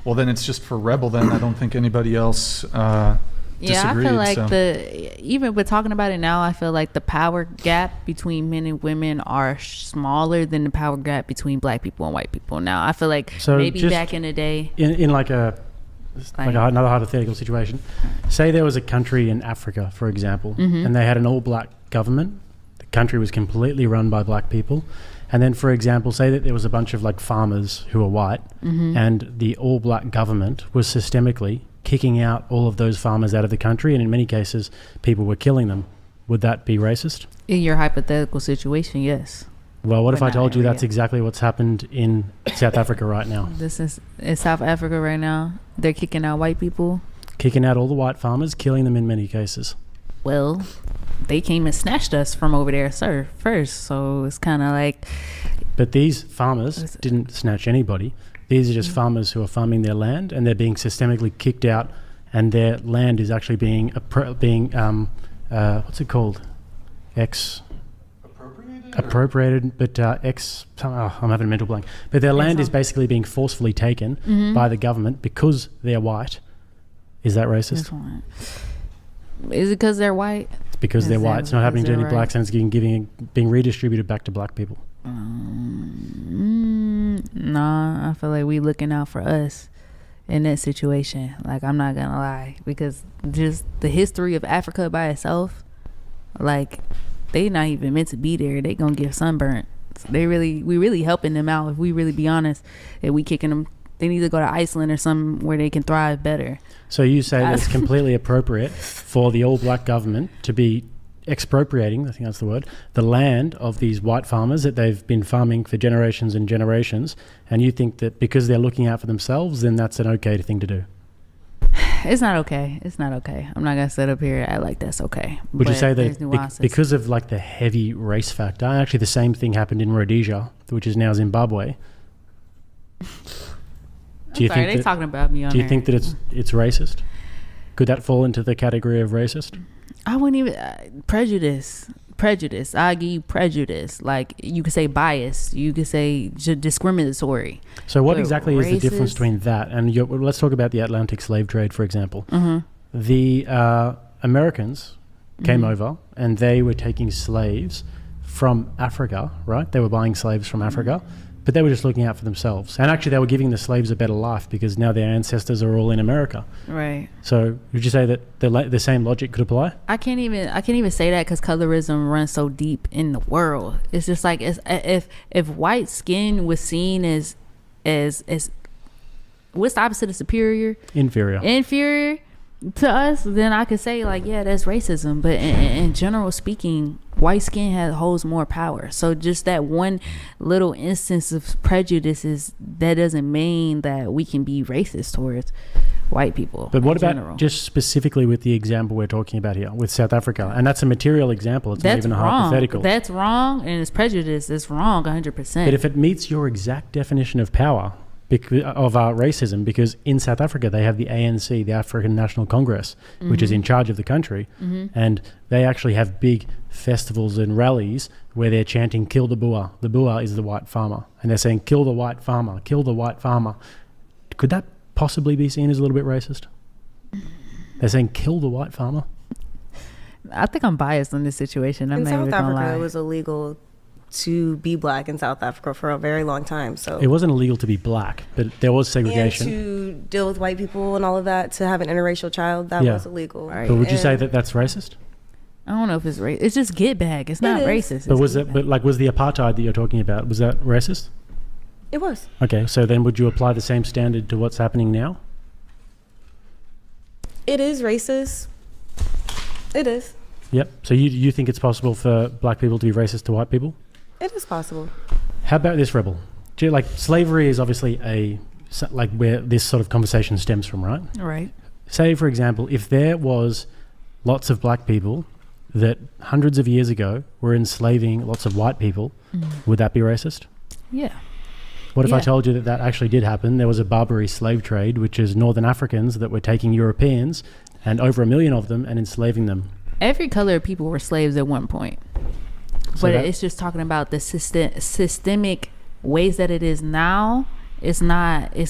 Well, then it's just for Rebel. Then I don't think anybody else Yeah, disagreed. I feel like even with talking about it now, I feel like the power gap between men and women are smaller than the power gap between black people and white people. Now, I feel like maybe back in the day, in like another hypothetical situation, say there was a country in Africa, for example, and they had an all-black government. The country was completely run by black people. And then, for example, say that there was a bunch of like farmers who were white, and the all-black government was systemically kicking out all of those farmers out of the country, and in many cases, people were killing them. Would that be racist? In your hypothetical situation, yes. Well, what if I told you that's exactly what's happened in South Africa right now? This is in South Africa right now. They're kicking out white people. Kicking out all the white farmers, killing them in many cases. Well, they came and snatched us from over there, first. So it's kind of like... But these farmers didn't snatch anybody. These are just farmers who are farming their land, and they're being systemically kicked out, and their land is actually being what's it called? Appropriated, but I'm having a mental blank. But their land is basically being forcefully taken by the government because they're white. Is that racist? Is it because they're white? It's because they're white. It's not happening to any blacks, and it's being redistributed back to black people. Nah, I feel like we looking out for us in that situation. Like, I'm not gonna lie, because just the history of Africa by itself, like, they not even meant to be there. They gonna get sunburnt. So we really helping them out. If we really be honest, if we kicking them, they need to go to Iceland or somewhere where they can thrive better. So you say that it's completely appropriate for the all-black government to be expropriating, I think that's the word, the land of these white farmers that they've been farming for generations and generations, and you think that because they're looking out for themselves, then that's an okay thing to do? It's not okay. It's not okay. I'm not gonna sit up here and act like that's okay. Would you say that because of like the heavy race factor, actually the same thing happened in Rhodesia, which is now Zimbabwe? They talking about me on Do you think that it's racist? Could that fall into the category of racist? I wouldn't even prejudice. I give you prejudice. Like, you could say bias. You could say discriminatory. So what exactly is the difference between that and let's talk about the Atlantic slave trade, for example. The Americans came over and they were taking slaves from Africa, right? They were buying slaves from Africa, but they were just looking out for themselves. And actually they were giving the slaves a better life because now their ancestors are all in America. Right. So would you say that the same logic could apply? I can't even say that because colorism runs so deep in the world. It's just like, if white skin was seen as what's the opposite of superior? Inferior to us, then I could say like, yeah, that's racism. But in general speaking, white skin holds more power. So just that one little instance of prejudices, that doesn't mean that we can be racist towards white people. But what about just specifically with the example we're talking about here with South Africa? And that's a material example. It's not even a hypothetical. That's wrong, and it's prejudice. It's wrong 100%. But if it meets your exact definition of power, of racism, because in South Africa they have the ANC, the African National Congress, which is in charge of the country, and they actually have big festivals and rallies where they're chanting "Kill the Boer." The Boer is the white farmer, and they're saying "Kill the white farmer, kill the white farmer." Could that possibly be seen as a little bit racist? They're saying "Kill the white farmer." I think I'm biased in this situation. In South Africa, it was illegal to be black in South Africa for a very long time. So it wasn't illegal to be black, but there was segregation. And to deal with white people and all of that, to have an interracial child, that was illegal. Right. But would you say that that's racist? I don't know if it's racist. It's just get back. It's not racist. But was the apartheid that you're talking about, was that racist? It was. Okay, so then would you apply the same standard to what's happening now? It is racist. It is. Yep. So you think it's possible for black people to be racist to white people? It is possible. How about this, Rebel? Like, slavery is obviously where this sort of conversation stems from, right? Right. Say, for example, if there was lots of black people that hundreds of years ago were enslaving lots of white people, would that be racist? Yeah. What if I told you that actually did happen? There was a Barbary slave trade, which is Northern Africans that were taking Europeans, and over 1 million of them, and enslaving them. Every color of people were slaves at one point. But it's just talking about the systemic ways that it is now it's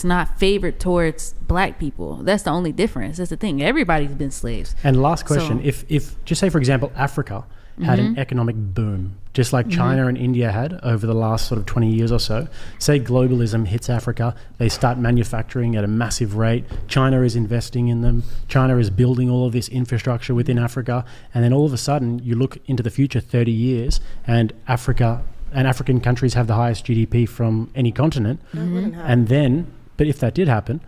not favored towards black people. That's the only difference. That's the thing. Everybody's been slaves. And last question, So- if just say, for example, Africa had an economic boom, just like China and India had over the last sort of 20 years or so, say globalism hits Africa, they start manufacturing at a massive rate, China is investing in them, China is building all of this infrastructure within Africa, and then all of a sudden you look into the future 30 years and African countries have the highest GDP from any continent, That wouldn't happen. and then, but if that did happen,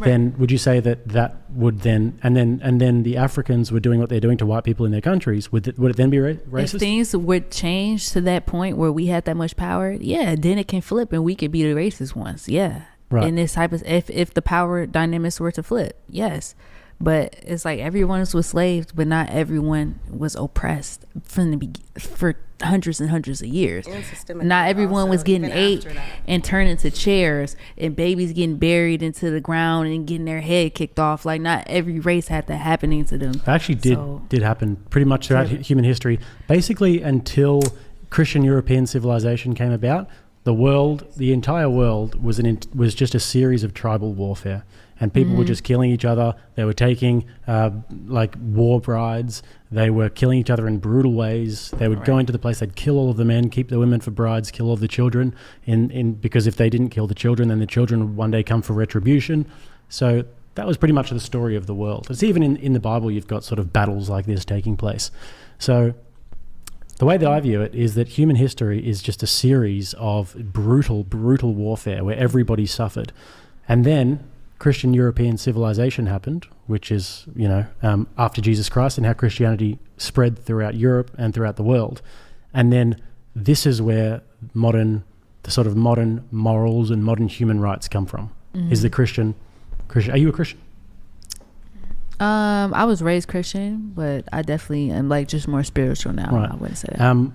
then would you say that would then, and then the Africans were doing what they're doing to white people in their countries, would it then be If racist? things would change to that point where we had that much power, yeah, then it can flip and we could be the racist ones. Yeah. Right. In this type of, if the power dynamics were to flip, yes. But it's like everyone was slaves, but not everyone was oppressed for hundreds and hundreds of years. And systemically Not everyone was also, getting even ate after that. and turned into chairs, and babies getting buried into the ground and getting their head kicked off. Like, not every race had that happening to them. It actually So- did happen pretty much throughout human history, basically until Christian European civilization came about. The entire world was just a series of tribal warfare, and people were just killing each other. They were taking like war brides. They were killing each other in brutal ways. They would go into the place. They'd kill all of the men, keep the women for brides, kill all of the children. Because if they didn't kill the children, then the children would one day come for retribution. So that was pretty much the story of the world. It's even in the Bible. You've got sort of battles like this taking place. So the way that I view it is that human history is just a series of brutal warfare where everybody suffered. And then Christian European civilization happened, which is, after Jesus Christ, and how Christianity spread throughout Europe and throughout the world. And then this is where the sort of modern morals and modern human rights come from, is the Christian. Are you a Christian? I was raised Christian, but I definitely am like just more spiritual now. Right. I wouldn't say that.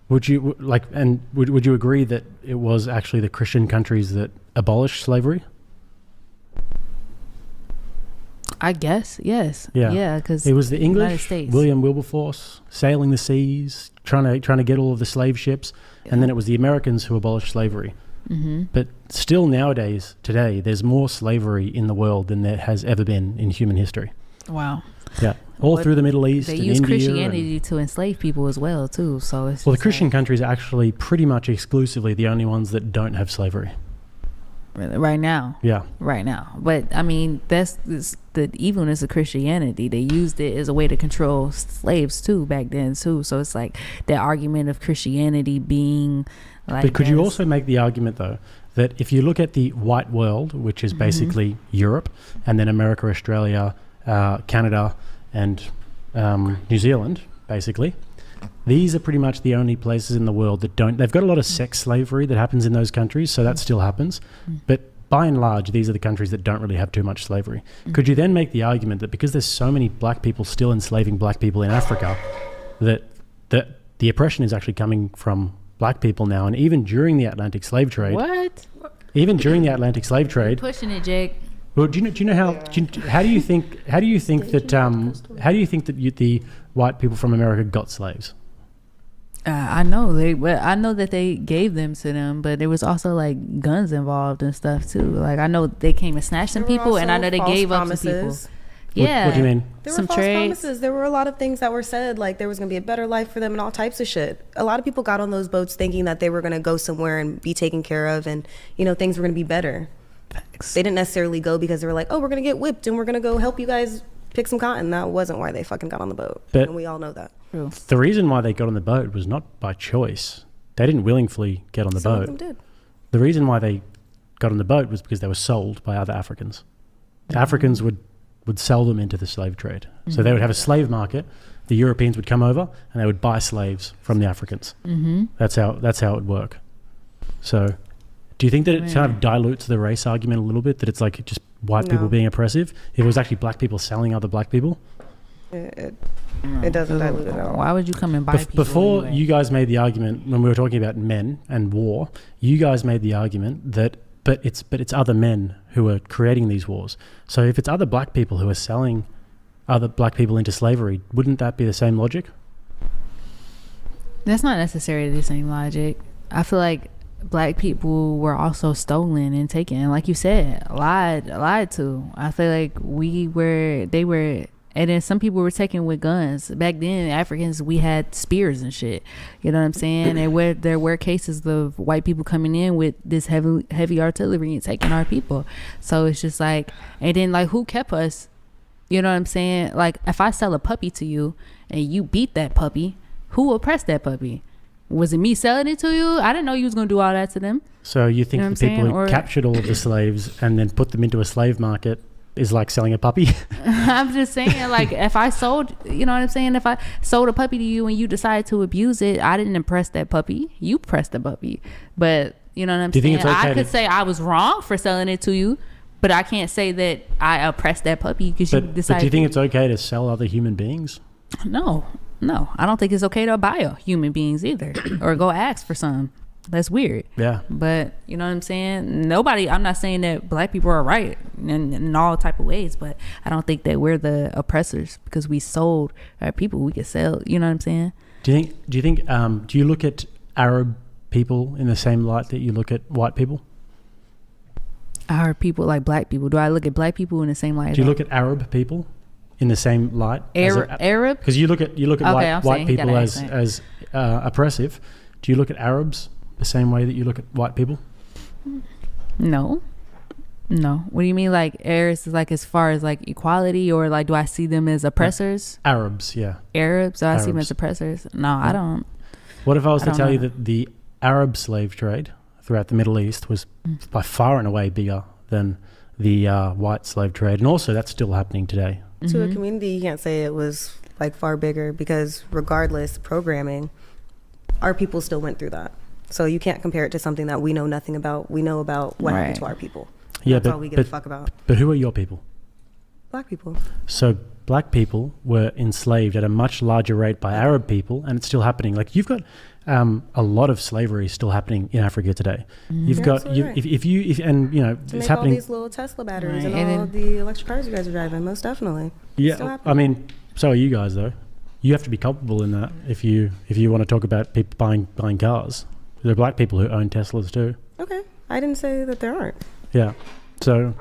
Would you agree that it was actually the Christian countries that abolished slavery? I guess, yes. Yeah. Yeah, because It was the United English, States. William Wilberforce, sailing the seas, trying to get all of the slave ships, and then it was the Americans who abolished slavery. Mm-hmm. But still nowadays, today, there's more slavery in the world than there has ever been in human history. Wow. Yeah, all But through the Middle East They and use India. Christianity to enslave people as well, too. So it's Well, the just Christian like, countries are actually pretty much exclusively the only ones that don't have slavery. right now. Yeah. Right now. But I mean, that's the evilness of Christianity. They used it as a way to control slaves too back then too. So it's like the argument of Christianity being like. But could you this- also make the argument, though, that if you look at the white world, which is basically Europe, and then America, Australia, Canada, and New Zealand, basically, these are pretty much the only places in the world that don't. They've got a lot of sex slavery that happens in those countries, so that still happens. But by and large, these are the countries that don't really have too much slavery. Could you then make the argument that because there's so many black people still enslaving black people in Africa, that the oppression is actually coming from black people now? And even during the Atlantic slave trade, What? even during the Atlantic slave trade, Pushing it, Jake. well, do you know how? How do you think that the white people from America got slaves? I know that they gave them to them, but there was also like guns involved and stuff too. Like I know they came and snatched some There were people, and I also know they false gave promises. up some people. What, Yeah. what do you mean? There Some were false trades. promises. There were a lot of things that were said, like there was going to be a better life for them and all types of shit. A lot of people got on those boats thinking that they were going to go somewhere and be taken care of, and things were going to be better. They didn't necessarily go because they were like, oh, we're going to get whipped and we're going to go help you guys pick some cotton. That wasn't why they fucking got on the boat, But- and we all know that. True. The reason why they got on the boat was not by choice. They didn't willingly get on the Some of boat. them did. The reason why they got on the boat was because they were sold by other Africans. The Africans would sell them into the slave trade. So they would have a slave market. The Europeans would come over and they would buy slaves from the Africans. Mm-hmm. That's how it would work. So do you think that it kind of dilutes the race argument a little bit, that it's like just white people No. being oppressive? If it was actually black people selling other black people? It doesn't dilute it at all. Why would you come and buy people? Before anyway? you guys made the argument, when we were talking about men and war, you guys made the argument that but it's other men who are creating these wars. So if it's other black people who are selling other black people into slavery, wouldn't that be the same logic? That's not necessarily the same logic. I feel like black people were also stolen and taken, like you said, lied to. I feel like they were, and then some people were taken with guns. Back then, Africans, we had spears and shit. You know what I'm saying? And there were cases of white people coming in with this heavy artillery and taking our people. So it's just like, and then like, who kept us? You know what I'm saying? Like, if I sell a puppy to you and you beat that puppy, who oppressed that puppy? Was it me selling it to you? I didn't know you was gonna do all that to them. So you think You know the what I'm people saying? who captured all of the slaves and then put them into a slave market is like selling a puppy? I'm just saying, like, if I sold, you know what I'm saying? If I sold a puppy to you and you decide to abuse it, I didn't impress that puppy. You pressed the puppy. But, you know what I'm Do you saying? think it's okay I could say I was wrong for selling it to you, but I can't say that I oppressed that puppy because you But decided. do you think it's okay to sell other human beings? No, I don't think it's okay to buy a human beings either or go ask for some. That's weird. Yeah. But you know what I'm saying? I'm not saying that black people are right in all type of ways, but I don't think that we're the oppressors because we sold our people. We could sell, you know what I'm saying? Do you look at Arab people in the same light that you look at white people? Our people, like black people. Do I look at black people in the same light? Do you look at Arab people in the same light? Arab? Because you look at Okay, white he got people an as accent. oppressive. Do you look at Arabs the same way that you look at white people? No. What do you mean? Like Arabs, like as far as like equality, or like do I see them as oppressors? Arabs, yeah. Arabs? Do I see them Arabs. as oppressors? No, I don't. What if I was I to don't tell you know. that the Arab slave trade throughout the Middle East was by far and away bigger than the white slave trade, and also that's still happening today? To a community, you can't say it was like far bigger because regardless, programming, our people still went through that. So you can't compare it to something that we know nothing about. We know about what happened to our people. Yeah, That's all we give a fuck about. But who are your people? Black people. So black people were enslaved at a much larger rate by Arab people, and it's still happening. Like you've got a lot of slavery still happening in Africa today. You've You're got absolutely right. if you and you know To it's make happening. all these little Tesla batteries Right. and And all then- the electric cars you guys are driving, most definitely. Still Yeah, happening. I mean, so are you guys though. You have to be culpable in that if you want to talk about people buying cars. There are black people who own Teslas too. Okay. I didn't say that there aren't. Yeah. So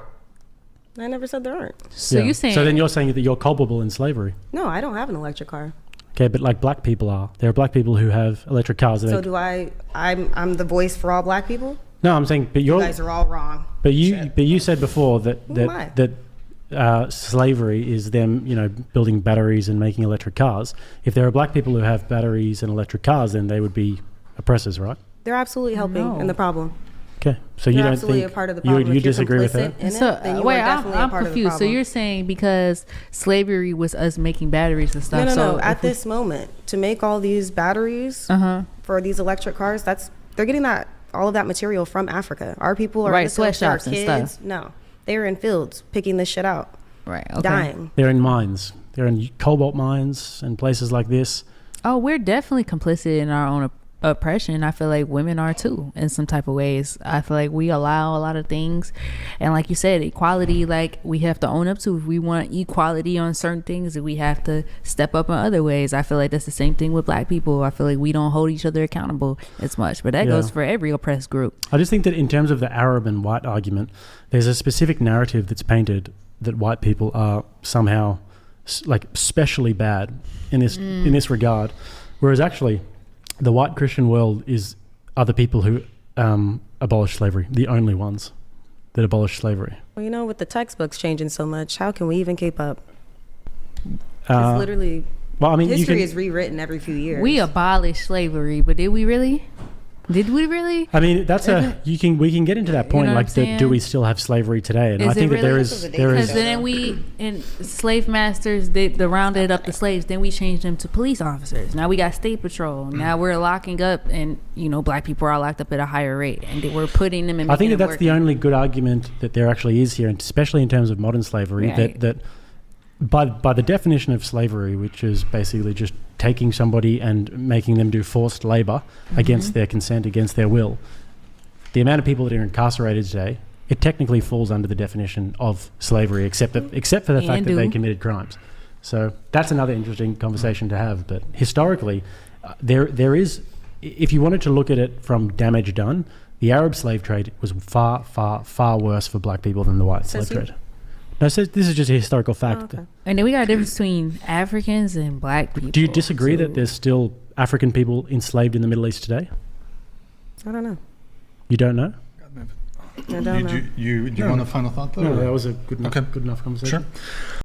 I never said there aren't. So yeah. you saying? So then you're saying that you're culpable in slavery. No, I don't have an electric car. Okay, but like black people are. There are black people who have electric cars. So do I'm the voice for all black people? No, I'm saying, but You guys are all wrong. But you said before that Who am I? slavery is them, building batteries and making electric cars. If there are black people who have batteries and electric cars, then they would be oppressors, right? They're absolutely helping No. in the problem. Okay, so you They're don't absolutely think a part of the you, problem. you If you're disagree with that? complicit in it, So then you wait, are definitely I'm a part of the confused. So problem. you're saying because slavery was us making batteries and stuff? No. At this moment, to make all these batteries for these electric cars, they're getting all of that material from Africa. Our people are in Right, the fields, sweatshops our and kids. stuff. No, they are in fields picking this shit out, Right. Okay. dying. They're in mines. They're in cobalt mines and places like this. Oh, we're definitely complicit in our own oppression. I feel like women are too in some type of ways. I feel like we allow a lot of things, and like you said, equality, like we have to own up to. If we want equality on certain things, we have to step up in other ways. I feel like that's the same thing with black people. I feel like we don't hold each other accountable as much, but that Yeah. goes for every oppressed group. I just think that in terms of the Arab and white argument, there's a specific narrative that's painted that white people are somehow like specially bad in this regard, whereas actually the white Christian world are the people who abolished slavery, the only ones that abolished slavery. Well, with the textbooks changing so much, how can we even keep up? It's literally Well, I mean, history is rewritten every few years. We abolished slavery, but did we really? Did we really? I mean, we can get into that point, know what like, I'm saying? do we still have slavery today? And Is I think it that there really? is Because then slave masters, they rounded up the slaves. Then we changed them to police officers. Now we got state patrol. Now we're locking up, and black people are locked up at a higher rate, and we're putting them in. I think that's the only good argument that there actually is here, and especially in terms of modern slavery, Right. that by the definition of slavery, which is basically just taking somebody and making them do forced labor against their consent, against their will, the amount of people that are incarcerated today, it technically falls under the definition of slavery, except for the fact that they committed crimes. So that's another interesting conversation to have. But historically, there is, if you wanted to look at it from damage done, The Arab slave trade was far, far, far worse for black people than the white Says slave who? trade. No, so this is just a historical fact. Oh, okay. And then we got a difference between Africans and black people. Do you disagree So- that there's still African people enslaved in the Middle East today? I don't know. You don't know? I don't know. Do you want a final thought, though? No, or- that was a good enough, Okay. good enough conversation. Sure.